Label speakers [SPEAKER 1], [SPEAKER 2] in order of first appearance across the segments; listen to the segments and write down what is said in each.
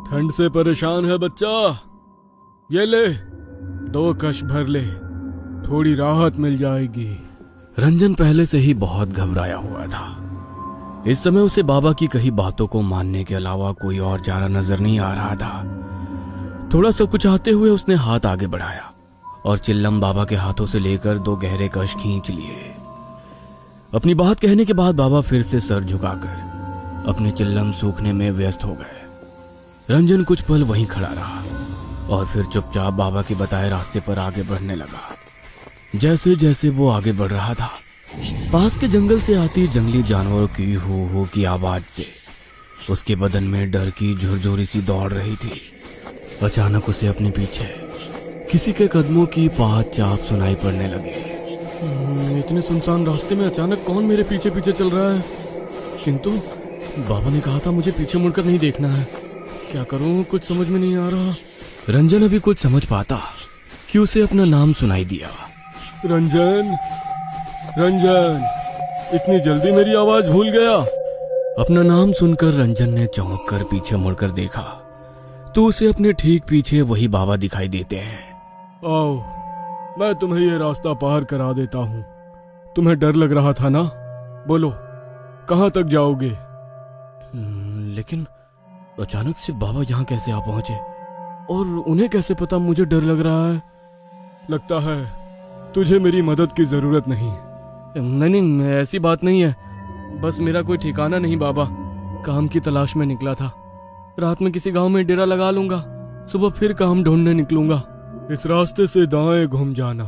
[SPEAKER 1] ठंड से परेशान है बच्चा, ये ले 2 कश भर ले, थोड़ी राहत मिल जाएगी।
[SPEAKER 2] रंजन पहले से ही बहुत घबराया हुआ था। इस समय उसे बाबा की कही बातों को मानने के अलावा कोई और चारा नजर नहीं आ रहा था। थोड़ा सा कुचाते हुए उसने हाथ आगे बढ़ाया और चिल्लम बाबा के हाथों से लेकर 2 गहरे कश खींच लिए। अपनी बात कहने के बाद बाबा फिर से सर झुकाकर अपने चिल्लम सूखने में व्यस्त हो गए। रंजन कुछ पल वहीं खड़ा रहा और फिर चुपचाप बाबा के बताए रास्ते पर आगे बढ़ने लगा। जैसे जैसे वो आगे बढ़ रहा था, पास के जंगल से आती जंगली जानवरों की हो की आवाज से उसके बदन में डर की झुरझुरी सी दौड़ रही थी। अचानक उसे अपने पीछे किसी के कदमों की पात चाप सुनाई पड़ने लगी।
[SPEAKER 1] इतने सुनसान रास्ते में अचानक कौन मेरे पीछे पीछे चल रहा है? किंतु बाबा ने कहा था मुझे पीछे मुड़कर नहीं देखना है। क्या करूं, कुछ समझ में नहीं आ रहा।
[SPEAKER 2] रंजन अभी कुछ समझ पाता कि उसे अपना नाम सुनाई दिया।
[SPEAKER 1] रंजन, रंजन, इतनी जल्दी मेरी आवाज भूल गया?
[SPEAKER 2] अपना नाम सुनकर रंजन ने चौंक कर पीछे मुड़कर देखा तो उसे अपने ठीक पीछे वही बाबा दिखाई देते हैं।
[SPEAKER 1] आओ, मैं तुम्हें ये रास्ता पार करा देता हूँ। तुम्हें डर लग रहा था ना? बोलो, कहाँ तक जाओगे?
[SPEAKER 2] लेकिन अचानक से बाबा यहाँ कैसे आ पहुंचे और उन्हें कैसे पता मुझे डर लग रहा है?
[SPEAKER 1] लगता है तुझे मेरी मदद की जरूरत नहीं।
[SPEAKER 2] नहीं, ऐसी बात नहीं है। बस मेरा कोई ठिकाना नहीं बाबा, काम की तलाश में निकला था। रात में किसी गांव में डेरा लगा लूंगा, सुबह फिर काम ढूंढने निकलूंगा।
[SPEAKER 1] इस रास्ते से दाएं घूम जाना,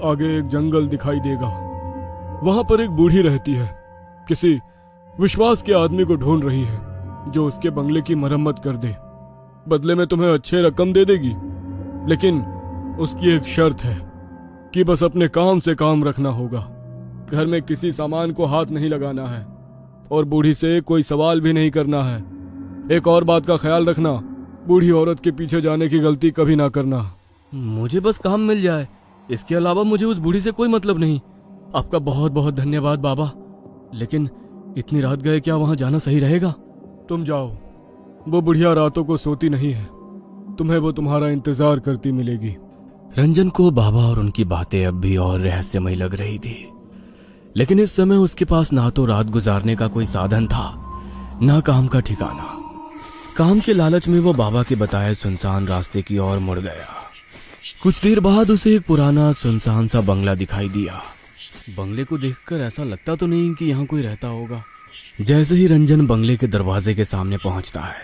[SPEAKER 1] आगे एक जंगल दिखाई देगा। वहां पर एक बूढ़ी रहती है, किसी विश्वास के आदमी को ढूंढ रही है जो उसके बंगले की मरम्मत कर दे। बदले में तुम्हें अच्छे रकम दे देगी, लेकिन उसकी एक शर्त है कि बस अपने काम से काम रखना होगा। घर में किसी सामान को हाथ नहीं लगाना है और बूढ़ी से कोई सवाल भी नहीं करना है। एक और बात का ख्याल रखना, बूढ़ी औरत के पीछे जाने की गलती कभी ना करना।
[SPEAKER 2] मुझे बस काम मिल जाए, इसके अलावा मुझे उस बूढ़ी से कोई मतलब नहीं। आपका बहुत बहुत धन्यवाद बाबा, लेकिन इतनी रात गए क्या वहां जाना सही रहेगा?
[SPEAKER 1] तुम जाओ, वो बुढ़िया रातों को सोती नहीं है, तुम्हें वो तुम्हारा इंतजार करती मिलेगी।
[SPEAKER 2] रंजन को बाबा और उनकी बातें अब भी और रहस्यमय लग रही थी, लेकिन इस समय उसके पास ना तो रात गुजारने का कोई साधन था, ना काम का ठिकाना। काम के लालच में वो बाबा के बताए सुनसान रास्ते की ओर मुड़ गया। कुछ देर बाद उसे एक पुराना सुनसान सा बंगला दिखाई दिया। बंगले को देखकर ऐसा लगता तो नहीं कि यहाँ कोई रहता होगा। जैसे ही रंजन बंगले के दरवाजे के सामने पहुंचता है,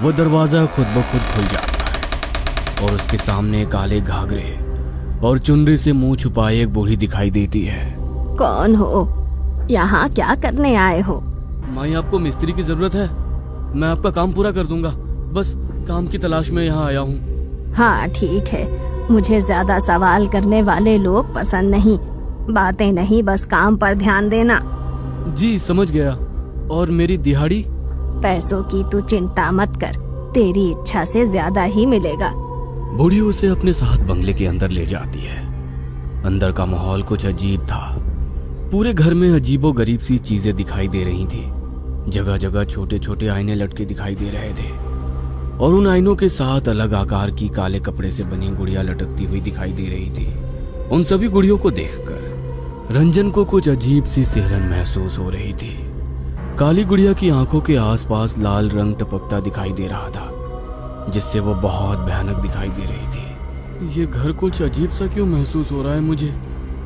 [SPEAKER 2] वो दरवाजा खुद ब खुद खुल जाता है और उसके सामने काले घाघरे और चुनरी से मुंह छुपाए एक बूढ़ी दिखाई देती है।
[SPEAKER 3] कौन हो? यहाँ क्या करने आए हो?
[SPEAKER 2] माई, आपको मिस्त्री की जरूरत है? मैं आपका काम पूरा कर दूंगा, बस काम की तलाश में यहाँ आया हूँ।
[SPEAKER 3] हाँ ठीक है, मुझे ज्यादा सवाल करने वाले लोग पसंद नहीं। बातें नहीं, बस काम पर ध्यान देना।
[SPEAKER 2] जी समझ गया। और मेरी दिहाड़ी?
[SPEAKER 3] पैसों की तू चिंता मत कर, तेरी इच्छा से ज्यादा ही मिलेगा।
[SPEAKER 2] बूढ़ी उसे अपने साथ बंगले के अंदर ले जाती है। अंदर का माहौल कुछ अजीब था। पूरे घर में अजीबो गरीब सी चीजें दिखाई दे रही थी। जगह जगह छोटे छोटे आईने लटके दिखाई दे रहे थे और उन आईनों के साथ अलग आकार की काले कपड़े से बनी गुड़िया लटकती हुई दिखाई दे रही थी। उन सभी गुड़ियों को देखकर रंजन को कुछ अजीब सी सिहरन महसूस हो रही थी। काली गुड़िया की आंखों के आसपास लाल रंग टपकता दिखाई दे रहा था, जिससे वो बहुत भयानक दिखाई दे रही थी।
[SPEAKER 1] ये घर कुछ अजीब सा क्यों महसूस हो रहा है मुझे?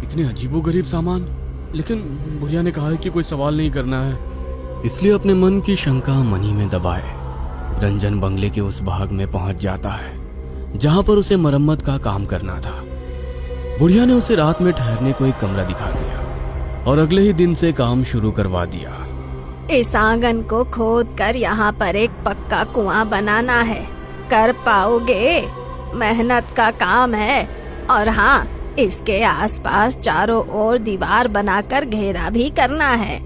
[SPEAKER 1] इतने अजीबोगरीब सामान, लेकिन बुढ़िया ने कहा है कि कोई सवाल नहीं करना है।
[SPEAKER 2] इसलिए अपने मन की शंका मन ही में दबाए रंजन बंगले के उस भाग में पहुंच जाता है जहां पर उसे मरम्मत का काम करना था। बुढ़िया ने उसे रात में ठहरने को एक कमरा दिखा दिया और अगले ही दिन से काम शुरू करवा दिया।
[SPEAKER 3] इस आंगन को खोद कर यहाँ पर एक पक्का कुआं बनाना है। कर पाओगे? मेहनत का काम है। और हाँ, इसके आसपास चारों ओर दीवार बनाकर घेरा भी करना है।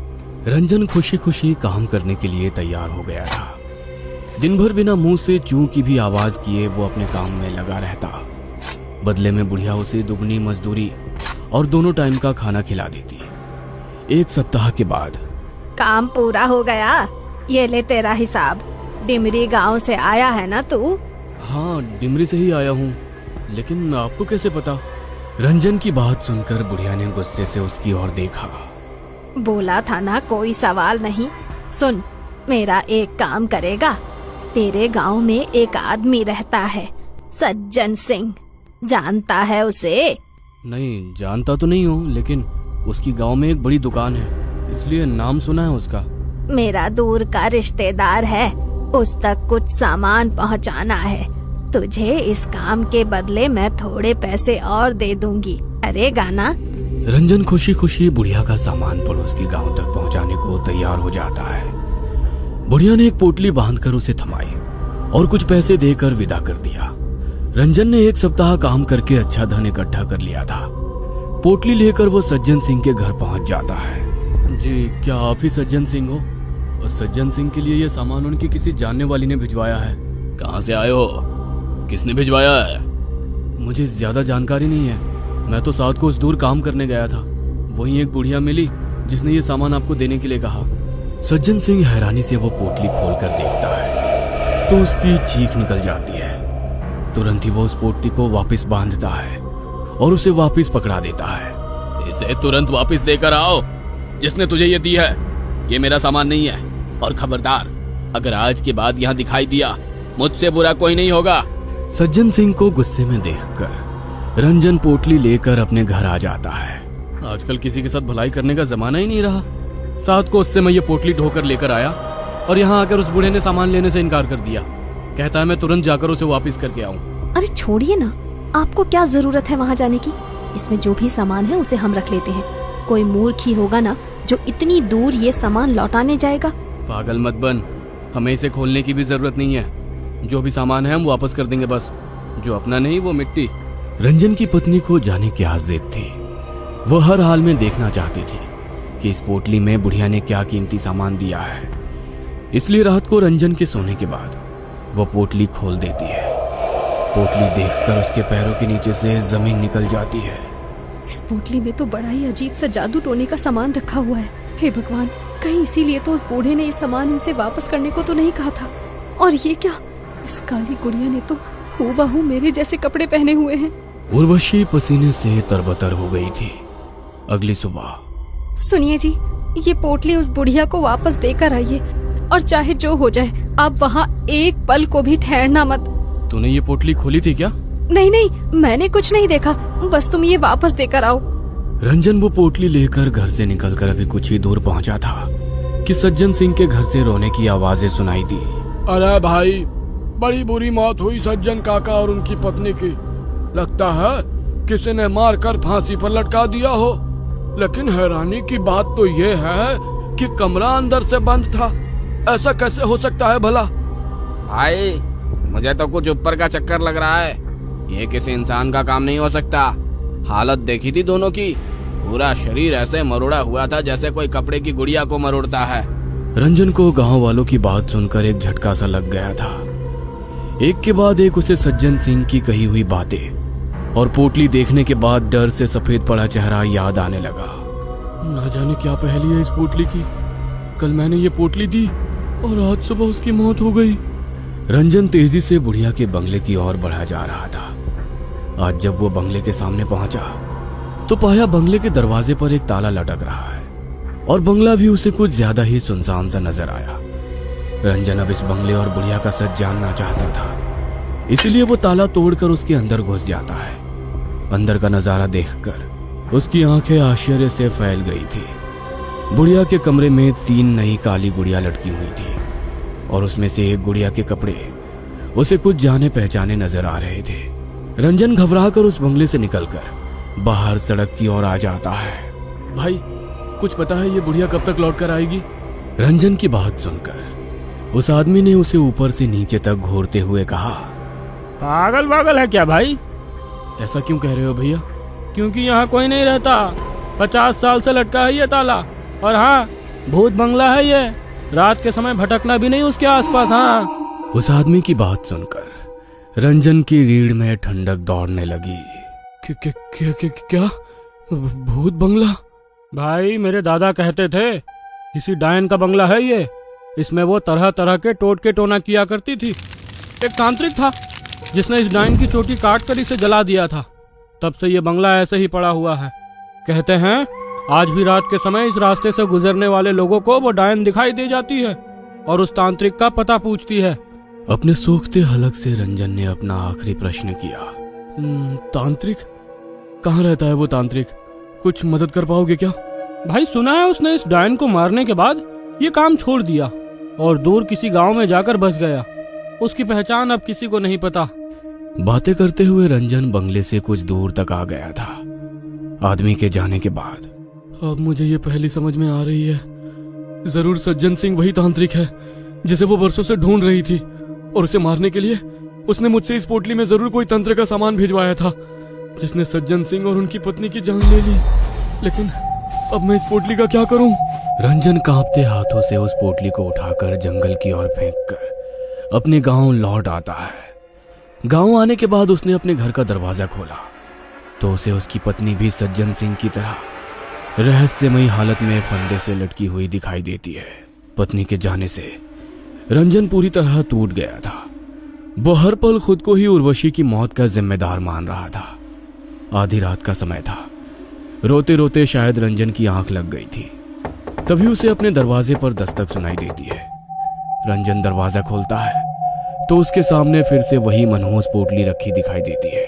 [SPEAKER 2] रंजन खुशी खुशी काम करने के लिए तैयार हो गया था। दिन भर बिना मुंह से चू की भी आवाज किए वो अपने काम में लगा रहता। बदले में बुढ़िया उसे दुगनी मजदूरी और दोनों टाइम का खाना खिला देती। 1 सप्ताह के बाद
[SPEAKER 3] काम पूरा हो गया, ये ले तेरा हिसाब। डिमरी गांव से आया है ना तू?
[SPEAKER 2] हाँ, डिमरी से ही आया हूँ, लेकिन आपको कैसे पता? रंजन की बात सुनकर बुढ़िया ने गुस्से से उसकी ओर देखा।
[SPEAKER 3] बोला था ना कोई सवाल नहीं। सुन, मेरा एक काम करेगा। तेरे गांव में एक आदमी रहता है, सज्जन सिंह, जानता है उसे?
[SPEAKER 2] नहीं, जानता तो नहीं हूँ, लेकिन उसकी गांव में एक बड़ी दुकान है, इसलिए नाम सुना है उसका।
[SPEAKER 3] मेरा दूर का रिश्तेदार है, उस तक कुछ सामान पहुंचाना है। तुझे इस काम के बदले मैं थोड़े पैसे और दे दूंगी, करेगा ना?
[SPEAKER 2] रंजन खुशी खुशी बुढ़िया का सामान पड़ोस के गांव तक पहुंचाने को तैयार हो जाता है। बुढ़िया ने एक पोटली बांधकर उसे थमाई और कुछ पैसे देकर विदा कर दिया। रंजन ने एक सप्ताह काम करके अच्छा धन इकट्ठा कर लिया था। पोटली लेकर वो सज्जन सिंह के घर पहुंच जाता है। जी, क्या आप ही सज्जन सिंह हो? और सज्जन सिंह के लिए ये सामान उनकी किसी जानने वाली ने भिजवाया है। कहाँ से आए हो? किसने भिजवाया है? मुझे ज्यादा जानकारी नहीं है, मैं तो साथ को उस दूर काम करने गया था। वहीं एक बुढ़िया मिली जिसने ये सामान आपको देने के लिए कहा। सज्जन सिंह हैरानी से वो पोटली खोलकर देखता है तो उसकी चीख निकल जाती है। तुरंत ही वो उस पोटली को वापस बांधता है और उसे वापस पकड़ा देता है। इसे तुरंत वापस देकर आओ, जिसने तुझे ये दी है। ये मेरा सामान नहीं है, और खबरदार, अगर आज के बाद यहाँ दिखाई दिया, मुझसे बुरा कोई नहीं होगा। सज्जन सिंह को गुस्से में देखकर रंजन पोटली लेकर अपने घर आ जाता है। आजकल किसी के साथ भलाई करने का जमाना ही नहीं रहा। साथ को उससे मैं ये पोटली ढोकर लेकर आया और यहाँ आकर उस बूढ़े ने सामान लेने से इनकार कर दिया। कहता है मैं तुरंत जाकर उसे वापस करके आऊँ।
[SPEAKER 3] अरे छोड़िए ना, आपको क्या जरूरत है वहाँ जाने की? इसमें जो भी सामान है उसे हम रख लेते हैं। कोई मूर्ख ही होगा ना जो इतनी दूर ये सामान लौटाने जाएगा।
[SPEAKER 2] पागल मत बन, हमें इसे खोलने की भी जरूरत नहीं है। जो भी सामान है हम वापस कर देंगे, बस जो अपना नहीं वो मिट्टी। रंजन की पत्नी को जाने क्या जिद थी। वो हर हाल में देखना चाहती थी कि इस पोटली में बुढ़िया ने क्या कीमती सामान दिया है। इसलिए रात को रंजन के सोने के बाद वो पोटली खोल देती है। पोटली देखकर उसके पैरों के नीचे से जमीन निकल जाती है।
[SPEAKER 3] इस पोटली में तो बड़ा ही अजीब सा जादू टोने का सामान रखा हुआ है। हे भगवान, कहीं इसीलिए तो उस बूढ़े ने ये सामान इनसे वापस करने को तो नहीं कहा था। और ये क्या, इस काली गुड़िया ने तो हूबहू मेरे जैसे कपड़े पहने हुए हैं।
[SPEAKER 2] उर्वशी पसीने से तरबतर हो गई थी। अगली सुबह,
[SPEAKER 3] सुनिए जी, ये पोटली उस बुढ़िया को वापस देकर आइए, और चाहे जो हो जाए आप वहाँ एक पल को भी ठहरना मत।
[SPEAKER 2] तूने ये पोटली खोली थी क्या?
[SPEAKER 3] नहीं नहीं, मैंने कुछ नहीं देखा, बस तुम ये वापस देकर आओ।
[SPEAKER 2] रंजन वो पोटली लेकर घर से निकलकर अभी कुछ ही दूर पहुंचा था कि सज्जन सिंह के घर से रोने की आवाजें सुनाई दी।
[SPEAKER 1] अरे भाई, बड़ी बुरी मौत हुई सज्जन काका और उनकी पत्नी की। लगता है किसी ने मारकर फांसी पर लटका दिया हो। लेकिन हैरानी की बात तो ये है कि कमरा अंदर से बंद था। ऐसा कैसे हो सकता है भला?
[SPEAKER 4] भाई, मुझे तो कुछ ऊपर का चक्कर लग रहा है। ये किसी इंसान का काम नहीं हो सकता। हालत देखी थी दोनों की, पूरा शरीर ऐसे मरोड़ा हुआ था जैसे कोई कपड़े की गुड़िया को मरोड़ता है।
[SPEAKER 2] रंजन को गांव वालों की बात सुनकर एक झटका सा लग गया था। एक के बाद एक उसे सज्जन सिंह की कही हुई बातें और पोटली देखने के बाद डर से सफेद पड़ा चेहरा याद आने लगा।
[SPEAKER 1] ना जाने क्या पहेली है इस पोटली की। कल मैंने ये पोटली दी और आज सुबह उसकी मौत हो गई।
[SPEAKER 2] रंजन तेजी से बुढ़िया के बंगले की ओर बढ़ा जा रहा था। आज जब वो बंगले के सामने पहुंचा तो पाया बंगले के दरवाजे पर एक ताला लटक रहा है और बंगला भी उसे कुछ ज्यादा ही सुनसान सा नजर आया। रंजन अब इस बंगले और बुढ़िया का सच जानना चाहता था, इसलिए वो ताला तोड़कर उसके अंदर घुस जाता है। अंदर का नजारा देखकर उसकी आंखें आश्चर्य से फैल गई थी। बुढ़िया के कमरे में 3 नई काली गुड़िया लटकी हुई थी और उसमें से एक गुड़िया के कपड़े उसे कुछ जाने पहचाने नजर आ रहे थे। रंजन घबराकर उस बंगले से निकलकर बाहर सड़क की ओर आ जाता है।
[SPEAKER 1] भाई, कुछ पता है ये बुढ़िया कब तक लौट कर आएगी?
[SPEAKER 2] रंजन की बात सुनकर उस आदमी ने उसे ऊपर से नीचे तक घूरते हुए कहा,
[SPEAKER 5] पागल पागल है क्या भाई?
[SPEAKER 1] ऐसा क्यों कह रहे हो भैया?
[SPEAKER 5] क्योंकि यहाँ कोई नहीं रहता। 50 साल से लटका है ये ताला। और हाँ, भूत बंगला है ये। रात के समय भटकना भी नहीं उसके आसपास। हाँ।
[SPEAKER 2] उस आदमी की बात सुनकर रंजन की रीढ़ में ठंडक दौड़ने लगी।
[SPEAKER 1] क्या? भूत बंगला?
[SPEAKER 5] भाई, मेरे दादा कहते थे किसी डायन का बंगला है ये। इसमें वो तरह तरह के टोटके टोना किया करती थी। एक तांत्रिक था जिसने इस डायन की चोटी काट कर इसे जला दिया था। तब से ये बंगला ऐसे ही पड़ा हुआ है। कहते हैं आज भी रात के समय इस रास्ते से गुजरने वाले लोगों को वो डायन दिखाई दे जाती है और उस तांत्रिक का पता पूछती है।
[SPEAKER 2] अपने सूखते हलक से रंजन ने अपना आखिरी प्रश्न किया। तांत्रिक? कहाँ रहता है वो तांत्रिक? कुछ मदद कर पाओगे क्या?
[SPEAKER 5] भाई सुना है उसने इस डायन को मारने के बाद ये काम छोड़ दिया और दूर किसी गांव में जाकर बस गया। उसकी पहचान अब किसी को नहीं पता।
[SPEAKER 2] बातें करते हुए रंजन बंगले से कुछ दूर तक आ गया था। आदमी के जाने के बाद अब मुझे ये पहली समझ में आ रही है। जरूर सज्जन सिंह वही तांत्रिक है जिसे वो बरसों से ढूंढ रही थी, और उसे मारने के लिए उसने मुझसे इस पोटली में जरूर कोई तंत्र का सामान भिजवाया था जिसने सज्जन सिंह और उनकी पत्नी की जान ले ली। लेकिन अब मैं इस पोटली का क्या करूं? रंजन कांपते हाथों से उस पोटली को उठाकर जंगल की ओर फेंककर अपने गांव लौट आता है। गांव आने के बाद उसने अपने घर का दरवाजा खोला तो उसे उसकी पत्नी भी सज्जन सिंह की तरह रहस्यमयी हालत में फंदे से लटकी हुई दिखाई देती है। पत्नी के जाने से रंजन पूरी तरह टूट गया था। वो हर पल खुद को ही उर्वशी की मौत का जिम्मेदार मान रहा था। आधी रात का समय था। रोते रोते शायद रंजन की आंख लग गई थी। तभी उसे अपने दरवाजे पर दस्तक सुनाई देती है। रंजन दरवाजा खोलता है तो उसके सामने फिर से वही मनहूस पोटली रखी दिखाई देती है।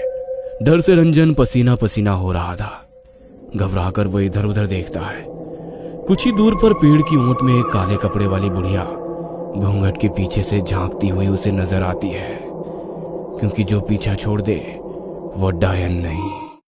[SPEAKER 2] डर से रंजन पसीना पसीना हो रहा था। घबराकर वो इधर उधर देखता है। कुछ ही दूर पर पेड़ की ऊंट में एक काले कपड़े वाली बुढ़िया घूंघट के पीछे से झांकती हुई उसे नजर आती है, क्योंकि जो पीछा छोड़ दे वो डायन नहीं